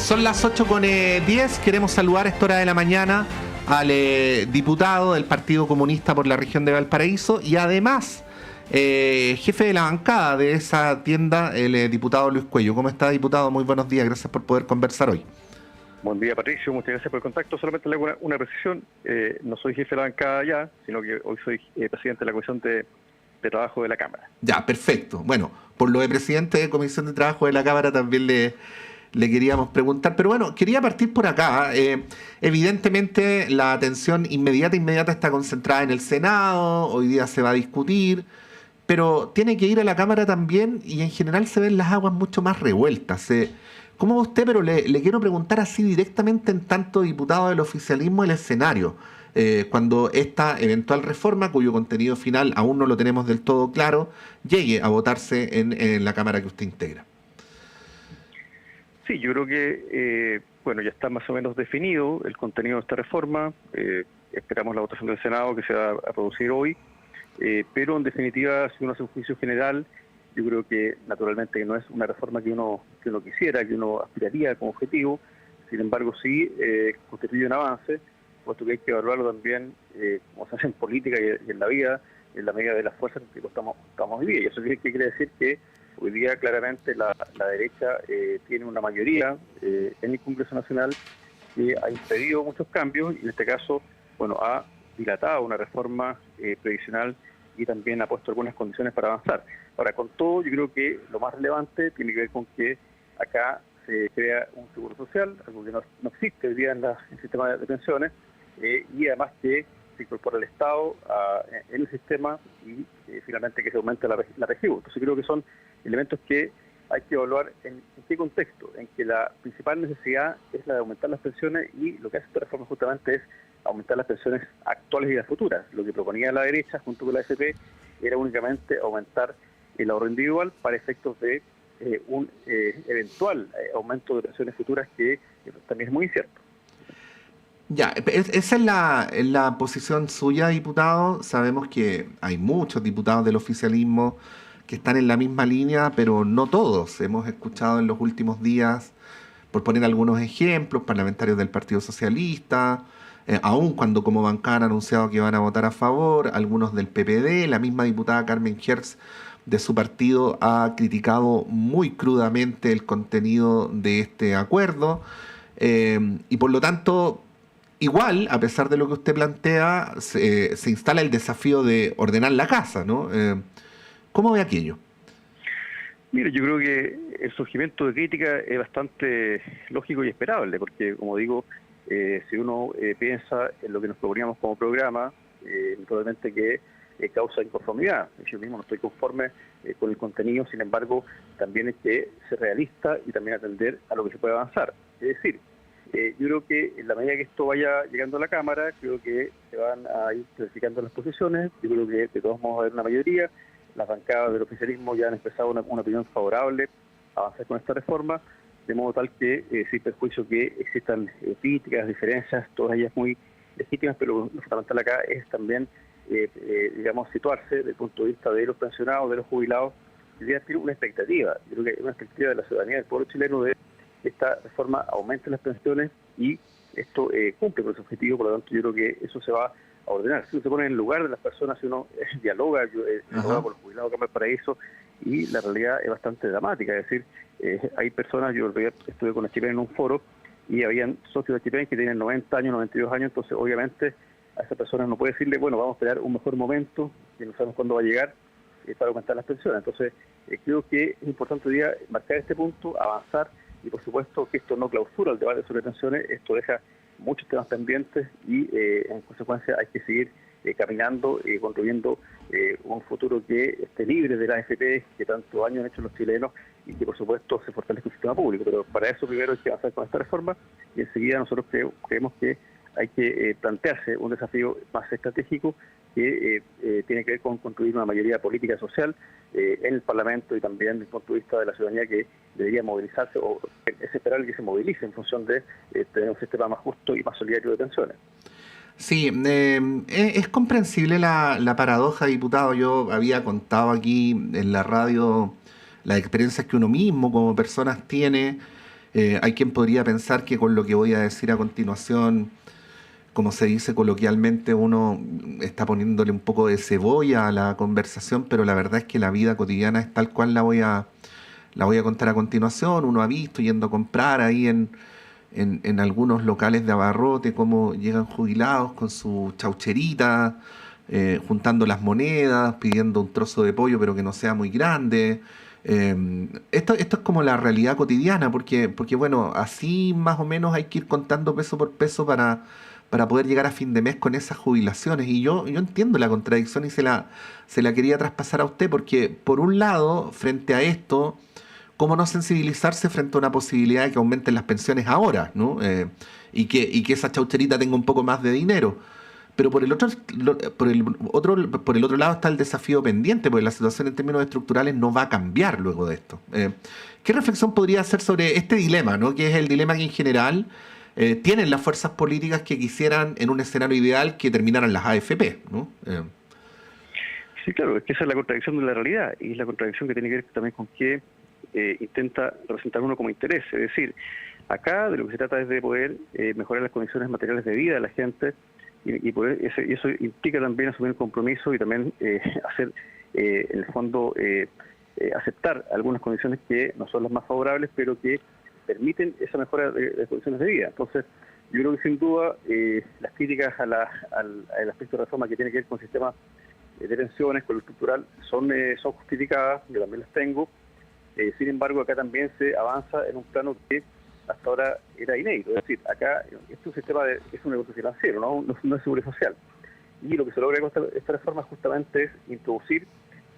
Son las 8:10. Queremos saludar a esta hora de la mañana al diputado del Partido Comunista por la región de Valparaíso y además jefe de la bancada de esa tienda, el diputado Luis Cuello. ¿Cómo está, diputado? Muy buenos días. Gracias por poder conversar hoy. Buen día, Patricio. Muchas gracias por el contacto. Solamente le hago una precisión. No soy jefe de la bancada ya, sino que hoy soy presidente de la Comisión de Trabajo de la Cámara. Ya, perfecto. Bueno, por lo de presidente de Comisión de Trabajo de la Cámara también le queríamos preguntar. Pero bueno, quería partir por acá. Evidentemente la atención inmediata está concentrada en el Senado. Hoy día se va a discutir. Pero tiene que ir a la Cámara también y en general se ven las aguas mucho más revueltas. ¿Cómo va usted? Pero le quiero preguntar así directamente en tanto diputado del oficialismo el escenario. Cuando esta eventual reforma, cuyo contenido final aún no lo tenemos del todo claro, llegue a votarse en la Cámara que usted integra. Sí, yo creo que ya está más o menos definido el contenido de esta reforma. Esperamos la votación del Senado que se va a producir hoy. Pero en definitiva, si uno hace un juicio general, yo creo que naturalmente no es una reforma que uno quisiera, que uno aspiraría como objetivo. Sin embargo, sí constituye un avance, puesto que hay que evaluarlo también, como se hace en política y en la vida, en la medida de las fuerzas que estamos hoy día. Y eso quiere decir que hoy día claramente la derecha tiene una mayoría en el Congreso Nacional que ha impedido muchos cambios y en este caso, ha dilatado una reforma previsional y también ha puesto algunas condiciones para avanzar. Ahora, con todo, yo creo que lo más relevante tiene que ver con que acá se crea un seguro social, algo que no existe hoy día en el sistema de pensiones, y además que se incorpora el Estado en el sistema y finalmente que se aumente la región. Entonces creo que son elementos que hay que evaluar en qué contexto, en que la principal necesidad es la de aumentar las pensiones y lo que hace esta reforma justamente es aumentar las pensiones actuales y las futuras. Lo que proponía la derecha junto con la AFP era únicamente aumentar el ahorro individual para efectos de un eventual aumento de pensiones futuras que también es muy incierto. Ya, esa es la posición suya, diputado. Sabemos que hay muchos diputados del oficialismo que están en la misma línea, pero no todos. Hemos escuchado en los últimos días, por poner algunos ejemplos, parlamentarios del Partido Socialista, aun cuando como bancada han anunciado que van a votar a favor, algunos del PPD, la misma diputada Carmen Hertz de su partido ha criticado muy crudamente el contenido de este acuerdo, y por lo tanto, igual, a pesar de lo que usted plantea, se instala el desafío de ordenar la casa, ¿no? ¿Cómo ve aquello? Mire, yo creo que el surgimiento de crítica es bastante lógico y esperable, porque, como digo, si uno piensa en lo que nos proponíamos como programa, naturalmente que causa inconformidad. Yo mismo no estoy conforme con el contenido, sin embargo, también hay que ser realista y también atender a lo que se puede avanzar. Es decir, yo creo que en la medida que esto vaya llegando a la Cámara, creo que se van a ir clarificando las posiciones. Yo creo que de todos modos va a haber una mayoría. Las bancadas del oficialismo ya han expresado una opinión favorable a avanzar con esta reforma, de modo tal que sin perjuicio que existan críticas, diferencias, todas ellas muy legítimas, pero lo fundamental acá es también, situarse desde el punto de vista de los pensionados, de los jubilados, y tiene una expectativa. Yo creo que hay una expectativa de la ciudadanía, del pueblo chileno, de que esta reforma aumente las pensiones y esto cumple con ese objetivo. Por lo tanto, yo creo que eso se va a ordenar. Si uno se pone en el lugar de las personas, si uno dialoga con los jubilados de Valparaíso, y la realidad es bastante dramática. Es decir, hay personas, yo estuve con Chipén en un foro y habían socios de Chipén que tienen 90 años, 92 años, entonces obviamente a esas personas no puede decirle, vamos a esperar un mejor momento, que no sabemos cuándo va a llegar, para aumentar las pensiones. Entonces creo que es importante hoy día marcar este punto, avanzar, y por supuesto que esto no clausura el debate sobre pensiones, esto deja muchos temas pendientes y en consecuencia hay que seguir caminando y construyendo un futuro que esté libre de la AFP que tanto daño han hecho los chilenos y que por supuesto se fortalezca el sistema público. Pero para eso primero hay que avanzar con esta reforma y enseguida nosotros creemos que hay que plantearse un desafío más estratégico que tiene que ver con construir una mayoría política social en el Parlamento y también desde el punto de vista de la ciudadanía, que debería movilizarse, o es esperable que se movilice en función de tener un sistema más justo y más solidario de pensiones. Sí, es comprensible la paradoja, diputado. Yo había contado aquí en la radio las experiencias que uno mismo como personas tiene Hay quien podría pensar que con lo que voy a decir a continuación, como se dice coloquialmente, uno está poniéndole un poco de cebolla a la conversación, pero la verdad es que la vida cotidiana es tal cual la voy a contar a continuación. Uno ha visto yendo a comprar ahí en algunos locales de abarrote cómo llegan jubilados con su chaucherita, juntando las monedas, pidiendo un trozo de pollo pero que no sea muy grande. Esto es como la realidad cotidiana, porque bueno, así más o menos hay que ir contando peso por peso para poder llegar a fin de mes con esas jubilaciones. Y yo entiendo la contradicción y se la quería traspasar a usted, porque por un lado, frente a esto, ¿cómo no sensibilizarse frente a una posibilidad de que aumenten las pensiones ahora, ¿no? Y que esa chaucherita tenga un poco más de dinero. Pero por el otro lado está el desafío pendiente, porque la situación en términos estructurales no va a cambiar luego de esto. ¿Qué reflexión podría hacer sobre este dilema, ¿no? Que es el dilema que en general tienen las fuerzas políticas que quisieran, en un escenario ideal, que terminaran las AFP, ¿no? Sí, claro, es que esa es la contradicción de la realidad y es la contradicción que tiene que ver también con que intenta representar uno como interés. Es decir, acá de lo que se trata es de poder mejorar las condiciones materiales de vida de la gente y eso implica también asumir el compromiso y también hacer, en el fondo, aceptar algunas condiciones que no son las más favorables, pero que permiten esa mejora de condiciones de vida. Entonces, yo creo que sin duda las críticas al aspecto de reforma que tiene que ver con el sistema de pensiones, con lo estructural, son justificadas, yo también las tengo. Sin embargo, acá también se avanza en un plano que hasta ahora era inédito. Es decir, acá este es un sistema es un negocio financiero, no es seguridad social. Y lo que se logra con esta reforma justamente es introducir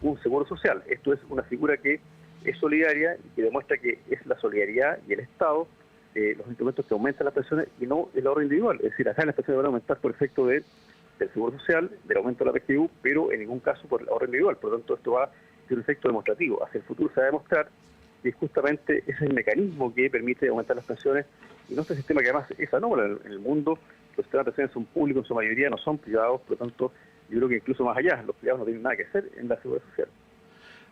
un seguro social. Esto es una figura que es solidaria y que demuestra que es la solidaridad y el Estado los instrumentos que aumentan las pensiones y no el ahorro individual. Es decir, acá las pensiones van a aumentar por efecto del seguro social, del aumento de la PGU, pero en ningún caso por el ahorro individual. Por lo tanto, esto va a ser un efecto demostrativo. Hacia el futuro se va a demostrar que justamente ese es el mecanismo que permite aumentar las pensiones y nuestro sistema, que además es anómalo en el mundo. Los sistemas de pensiones son públicos en su mayoría, no son privados, por lo tanto, yo creo que incluso más allá, los privados no tienen nada que hacer en la seguridad social.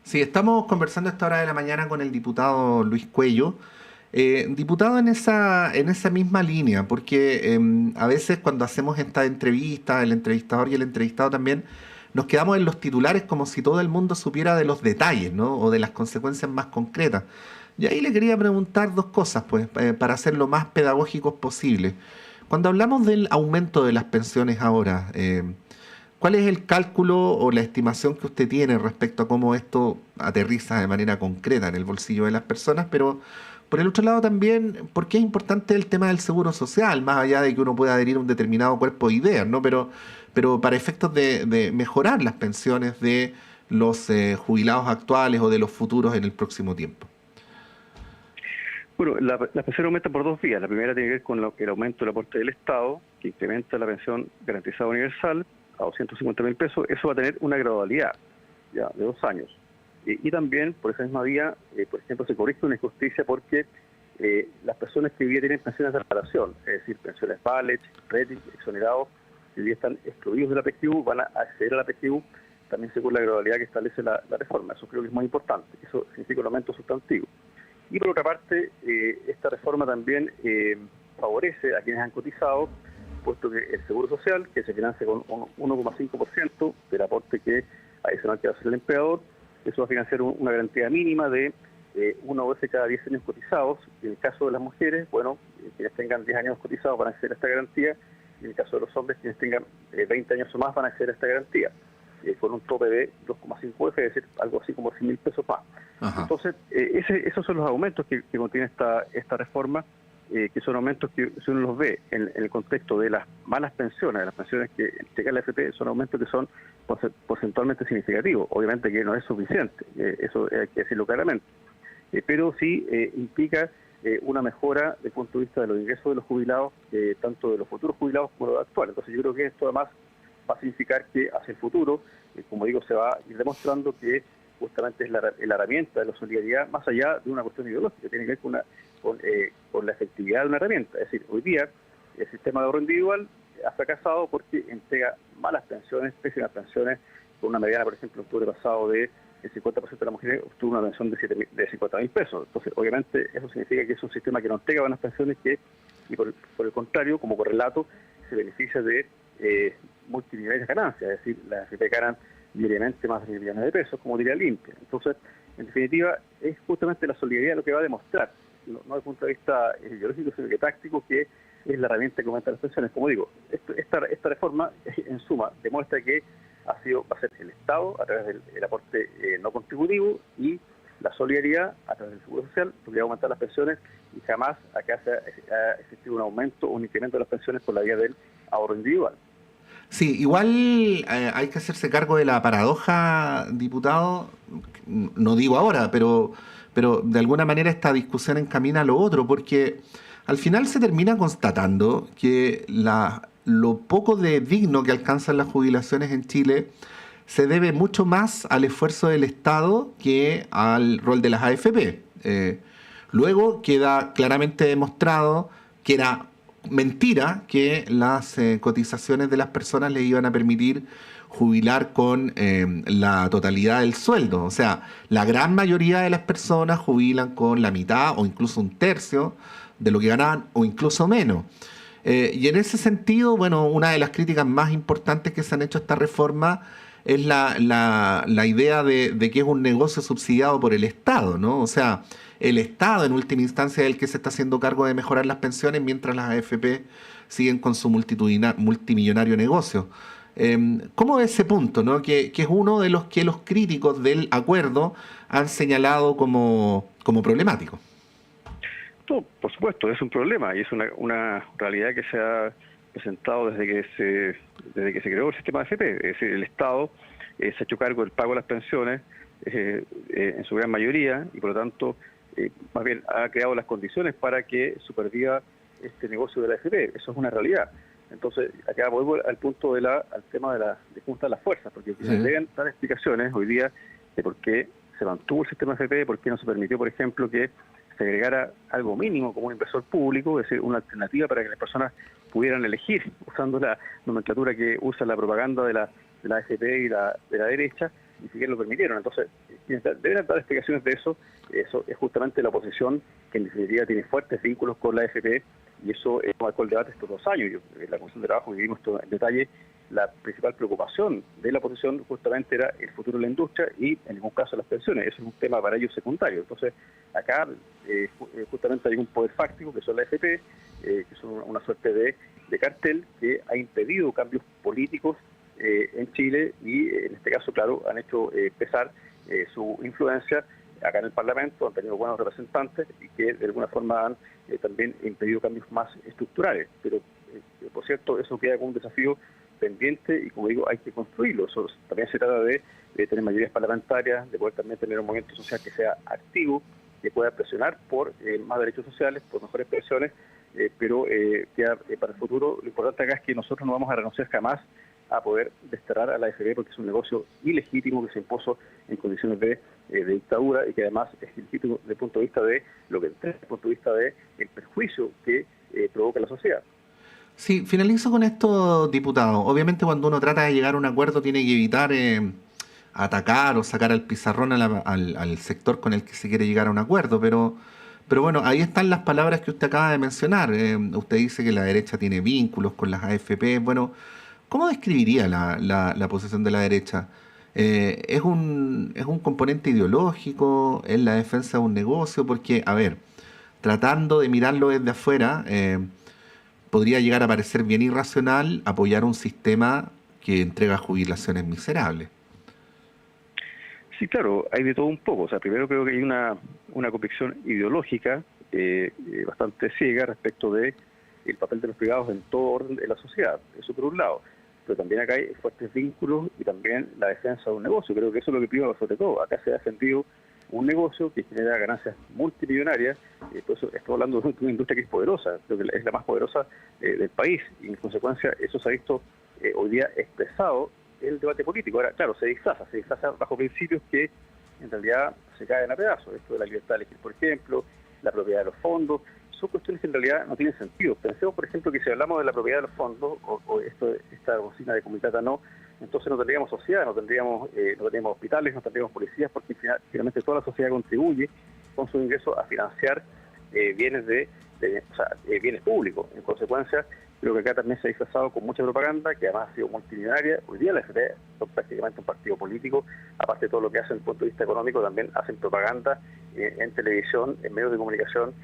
Sí, estamos conversando a esta hora de la mañana con el diputado Luis Cuello. Diputado, en esa misma línea, porque a veces cuando hacemos esta entrevista, el entrevistador y el entrevistado también, nos quedamos en los titulares como si todo el mundo supiera de los detalles, ¿no? O de las consecuencias más concretas. Y ahí le quería preguntar dos cosas, pues, para ser lo más pedagógicos posible. Cuando hablamos del aumento de las pensiones ahora, ¿cuál es el cálculo o la estimación que usted tiene respecto a cómo esto aterriza de manera concreta en el bolsillo de las personas? Pero por el otro lado también, ¿por qué es importante el tema del seguro social? Más allá de que uno pueda adherir a un determinado cuerpo de ideas, ¿no? Pero para efectos de mejorar las pensiones de los jubilados actuales o de los futuros en el próximo tiempo. Bueno, la pensión aumenta por dos vías. La primera tiene que ver con el aumento del aporte del Estado, que incrementa la pensión garantizada universal a 250.000 pesos. Eso va a tener una gradualidad ya de 2 años. Y también, por esa misma vía, por ejemplo, se corrige una injusticia porque las personas que hoy día tienen pensiones de reparación, es decir, pensiones Valech, Redding, exonerados, que hoy día están excluidos de la PGU, van a acceder a la PGU también según la gradualidad que establece la reforma. Eso creo que es muy importante. Eso significa un aumento sustantivo. Y por otra parte, esta reforma también favorece a quienes han cotizado, puesto que el Seguro Social, que se financia con un 1,5% del aporte que adicional que va a hacer el empleador, eso va a financiar una garantía mínima de una vez cada 10 años cotizados. Y en el caso de las mujeres, bueno, quienes tengan 10 años cotizados van a acceder a esta garantía, y en el caso de los hombres, quienes tengan 20 años o más van a acceder a esta garantía, con un tope de 2,5F, es decir, algo así como 100.000 pesos más. Ajá. Entonces, esos son los aumentos que contiene esta reforma, que son aumentos que, si uno los ve en el contexto de las malas pensiones, de las pensiones que entrega la AFP, son aumentos que son porcentualmente significativos. Obviamente que no es suficiente, eso hay que decirlo claramente, pero sí implica una mejora desde el punto de vista de los ingresos de los jubilados, tanto de los futuros jubilados como de los actuales. Entonces yo creo que esto además va a significar que hacia el futuro, como digo, se va a ir demostrando que justamente es la herramienta de la solidaridad, más allá de una cuestión ideológica, tiene que ver con la efectividad de una herramienta. Es decir, hoy día el sistema de ahorro individual ha fracasado porque entrega malas pensiones, pésimas pensiones, con una mediana, por ejemplo, en octubre pasado de el 50% de las mujeres obtuvo una pensión de 50.000 pesos. Entonces, obviamente, eso significa que es un sistema que no entrega buenas pensiones, y por el contrario, como correlato, se beneficia de multimillonarias ganancias, es decir, las AFP ganan diariamente más de 10 millones de pesos, como diría limpia. Entonces, en definitiva, es justamente la solidaridad lo que va a demostrar, no desde el punto de vista ideológico, sino que táctico, que es la herramienta que aumenta las pensiones. Como digo, esta reforma, en suma, demuestra que va a ser el Estado, a través del aporte no contributivo, y la solidaridad, a través del Seguro Social, lo que va a aumentar las pensiones, y jamás acá ha existido un aumento o un incremento de las pensiones por la vía del ahorro individual. Sí, igual hay que hacerse cargo de la paradoja, diputado. No digo ahora, pero de alguna manera esta discusión encamina a lo otro, porque al final se termina constatando que lo poco de digno que alcanzan las jubilaciones en Chile se debe mucho más al esfuerzo del Estado que al rol de las AFP. Luego queda claramente demostrado que era mentira que las cotizaciones de las personas le iban a permitir jubilar con la totalidad del sueldo. O sea, la gran mayoría de las personas jubilan con la mitad o incluso un tercio de lo que ganaban o incluso menos. Y en ese sentido, bueno, una de las críticas más importantes que se han hecho a esta reforma es la idea de que es un negocio subsidiado por el Estado, ¿no? O sea, el Estado en última instancia es el que se está haciendo cargo de mejorar las pensiones mientras las AFP siguen con su multimillonario negocio. ¿Cómo es ese punto, ¿no? Que es uno de los que los críticos del acuerdo han señalado como problemático? No, por supuesto, es un problema y es una realidad que se ha presentado desde que se creó el sistema de AFP. Es decir, el Estado se ha hecho cargo del pago de las pensiones en su gran mayoría, y por lo tanto más bien ha creado las condiciones para que superviva este negocio de la AFP. Eso es una realidad. Entonces, acá vuelvo al punto al tema de cómo están las fuerzas, porque Sí. deben dar explicaciones hoy día de por qué se mantuvo el sistema de AFP, de por qué no se permitió, por ejemplo, que se agregara algo mínimo como un inversor público, es decir, una alternativa para que las personas pudieran elegir, usando la nomenclatura que usa la propaganda de la AFP y de la derecha, ni siquiera lo permitieron. Entonces, quienes deben dar explicaciones de eso es justamente la oposición, que en definitiva tiene fuertes vínculos con la AFP, y eso marcó el debate estos 2 años. En la Comisión de Trabajo vivimos esto en detalle. La principal preocupación de la oposición justamente era el futuro de la industria y en ningún caso las pensiones. Eso es un tema para ellos secundario. Entonces, acá justamente hay un poder fáctico, que son la AFP, que son una suerte de cartel que ha impedido cambios políticos en Chile, y en este caso, claro, han hecho pesar su influencia acá en el Parlamento, han tenido buenos representantes y que de alguna forma han también impedido cambios más estructurales. Pero, por cierto, eso queda como un desafío pendiente y, como digo, hay que construirlo. Eso también se trata de tener mayorías parlamentarias, de poder también tener un movimiento social que sea activo, que pueda presionar por más derechos sociales, por mejores pensiones, pero queda para el futuro. Lo importante acá es que nosotros no vamos a renunciar jamás a poder desterrar a la AFP, porque es un negocio ilegítimo que se impuso en condiciones de dictadura, y que además es ilegítimo desde el punto de vista de desde el punto de vista de el perjuicio que provoca la sociedad. Sí, finalizo con esto, diputado. Obviamente cuando uno trata de llegar a un acuerdo tiene que evitar atacar o sacar al pizarrón al sector con el que se quiere llegar a un acuerdo, pero bueno, ahí están las palabras que usted acaba de mencionar. Usted dice que la derecha tiene vínculos con las AFP. Bueno, ¿cómo describiría la posición de la derecha? ¿Es un componente ideológico? ¿Es la defensa de un negocio? Porque, a ver, tratando de mirarlo desde afuera, podría llegar a parecer bien irracional apoyar un sistema que entrega jubilaciones miserables. Sí, claro, hay de todo un poco. O sea, primero creo que hay una convicción ideológica bastante ciega respecto de el papel de los privados en todo orden de la sociedad. Eso por un lado. Pero también acá hay fuertes vínculos y también la defensa de un negocio. Creo que eso es lo que prima sobre todo. Acá se ha defendido un negocio que genera ganancias multimillonarias. Por eso estoy hablando de una industria que es poderosa, creo que es la más poderosa del país, y en consecuencia eso se ha visto hoy día expresado en el debate político. Ahora, claro, se disfraza bajo principios que en realidad se caen a pedazos. Esto de la libertad de elegir, por ejemplo, la propiedad de los fondos, son cuestiones que en realidad no tienen sentido. Pensemos, por ejemplo, que si hablamos de la propiedad de los fondos, o esta bocina de Comitata No, entonces no tendríamos sociedad, no tendríamos hospitales, no tendríamos policías, porque finalmente toda la sociedad contribuye con su ingreso a financiar bienes públicos. En consecuencia, creo que acá también se ha disfrazado con mucha propaganda, que además ha sido multimillonaria. Hoy día la FP son prácticamente un partido político, aparte de todo lo que hacen desde el punto de vista económico, también hacen propaganda en televisión, en medios de comunicación,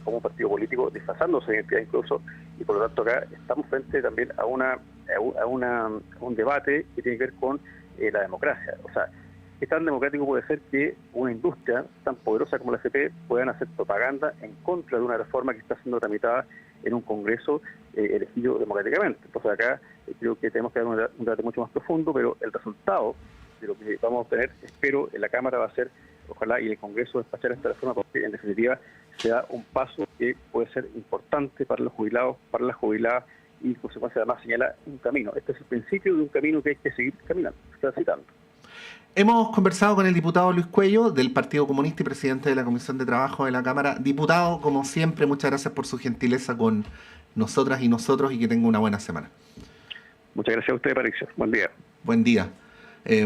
como un partido político, disfrazándose de identidad incluso, y por lo tanto acá estamos frente también a un debate que tiene que ver con la democracia. O sea, ¿qué tan democrático puede ser que una industria tan poderosa como la FP puedan hacer propaganda en contra de una reforma que está siendo tramitada en un Congreso elegido democráticamente? Entonces acá creo que tenemos que dar un debate mucho más profundo, pero el resultado de lo que vamos a obtener, espero, en la Cámara va a ser, ojalá, y en el Congreso despachar esta reforma, porque en definitiva se da un paso que puede ser importante para los jubilados, para las jubiladas, y en consecuencia además señala un camino. Este es el principio de un camino que hay que seguir caminando, transitando. Hemos conversado con el diputado Luis Cuello, del Partido Comunista y presidente de la Comisión de Trabajo de la Cámara. Diputado, como siempre, muchas gracias por su gentileza con nosotras y nosotros, y que tenga una buena semana. Muchas gracias a usted, Patricio. Buen día. Buen día.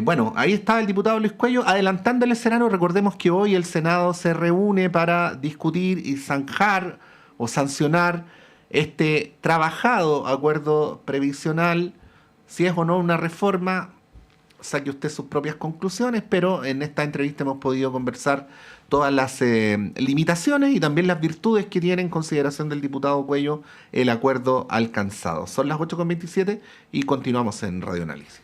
Bueno, ahí está el diputado Luis Cuello. Adelantando el escenario, recordemos que hoy el Senado se reúne para discutir y zanjar o sancionar este trabajado acuerdo previsional, si es o no una reforma. Saque usted sus propias conclusiones, pero en esta entrevista hemos podido conversar todas las limitaciones y también las virtudes que tiene en consideración del diputado Cuello el acuerdo alcanzado. Son las 8:27 y continuamos en Radio Análisis.